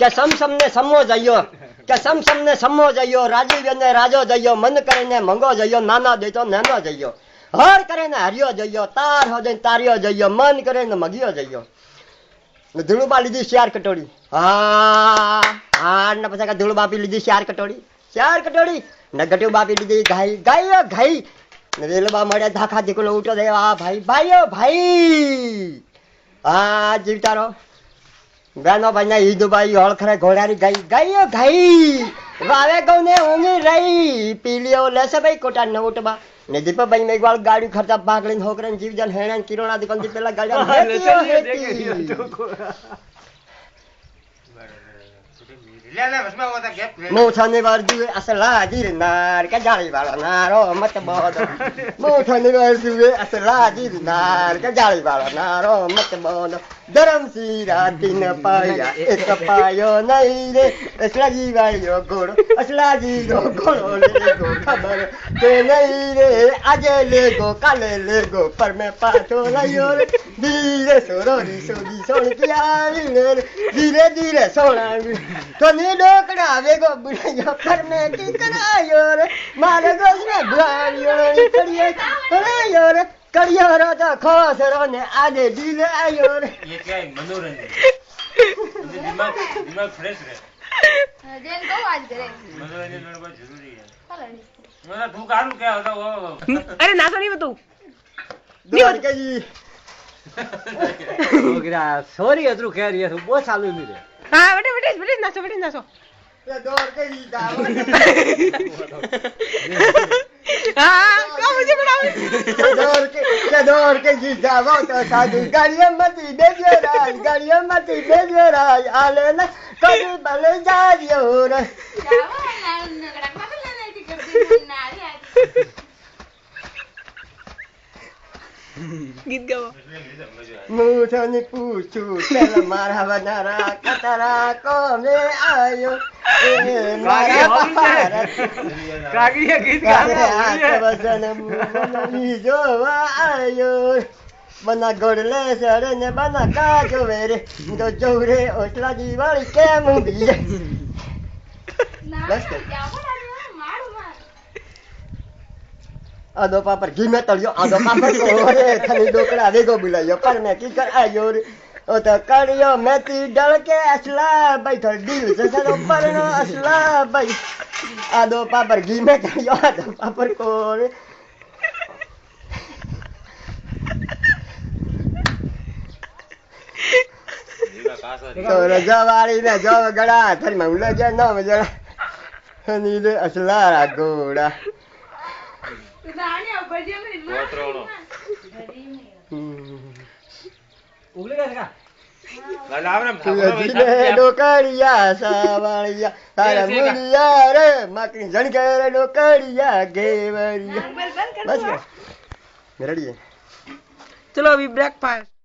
કે સમસમ ને સમો જયો કે સમસમ ને સમો જયો રાજીવ ને રાજો જયો મન કરે ને મંગો જયો નાના દેતો નાનો જયો હર કરે ને હરિયો જયો તાર હો દે તારિયો જયો મન કરે ને મગિયો જયો ધૂળુબા લીધી ચાર કટોરી હા ને પછી ધૂળુબા પી લીધી ચાર કટોરી ને ગટુ બાપી લીધી ગાઈ ને રેલબા મળ્યા ધાખા ધીકલો ઉઠો દે આ ભાઈ હા જીવતારો બેનો ભાઈ ઈદુબાઈ હળખરે ઘોડારી ગાઈ વાવે ગૌ ને ઊંઘી રહી પીલીઓ લેસે ભાઈ કોટા ન ઉઠબા ને દીપકભાઈ મેઘવાળ ગાડી ખર્ચા ભાગ લઈને હોકરે જીવજન હેણા કિરોણા દુકાન થી પેલા ગાડી મોઠાની વાર જુએ અસલા ગીરનાર કે જાળી વાળો નારો મત બોધ મોઠાની વાર જુએ અસલા ગીરનાર કે જાળી વાળો નારો મત બોધ ધરમસિંહ રાતીન પાયા એક પાયો નહીં રે અસલાજી વાળ્યો ઘોડો અસલાજી નો ઘોડો લેગો ખબર કે નહીં રે આજે લેગો કાલે લેગો પર મેં પાછો લયો રે ધીરે સોરી સોણકી આવી રે ધીરે ધીરે સોણાવી તો ની ડોકડા વેગો બુડાયો પર મેં કી કરાયો રે મારે ગોસને ભરાયો કરાયો રે કરિયો રો તો ખોસરો ને આગે દિલ આયો રે ये क्या है मनोरंजन दिमाग फ्रेश रहे जेन को आज करे मनोरंजन होना बहुत जरूरी है मेरा तू कारू क्या होता वो अरे नाचो नहीं तू દ્વારકાજી સોરી અતરું ખેર યે બહુ ચાલુ નહીં રે हाँ बेटे नाचो દ્વારકાજી हाँ क्या मुझे बनाओ દ્વારકાજી જાવો તો સાધુ ગાડીઓ મતી બેજો રાજ આલે ને કદી ભલે જાજો રે जावा ना नगड़ा पकड़ लेने की कर दी नारी आज गीत गाओ મૂઠોની પૂછું પેલા મારા બનારા કતરા કોમે આયો એ મારા પારા કાગીએ ગીત ગાવે જોવા આયો બના ગોડલે સરે ને બના કાજો વેરે તો જોરે ઓટલા દીવાળી કેમ ઊભી ना बस कर। जावा ना मारू मार આદો પાપર ઘી મે તળ્યો આદો પાપર કોરે ખલી ડોકડા વેગો બુલાયો પર મે કી કર આયો રે ઓ તો કડિયો મેથી ડળકે અસલા ભાઈ થર દિલ સસરો પરનો અસલા ભાઈ આદો પાપર ઘી મે તળ્યો આદો પાપર કોરે તો રજાવાળી ને જો ગળા થર મે ઉલે જે ન મજડા હની રે અસલા રા ગોડા तू नानी ऊपर जे मेरी मां वोटरोनो ઉગલી ગયા જીને ડોકડિયા સાવાળિયા તારા મુલિયા રે માકડી જણકે ડોકડિયા ગેવરિયા બસ રેડી चलो अभी ब्रेक फास्ट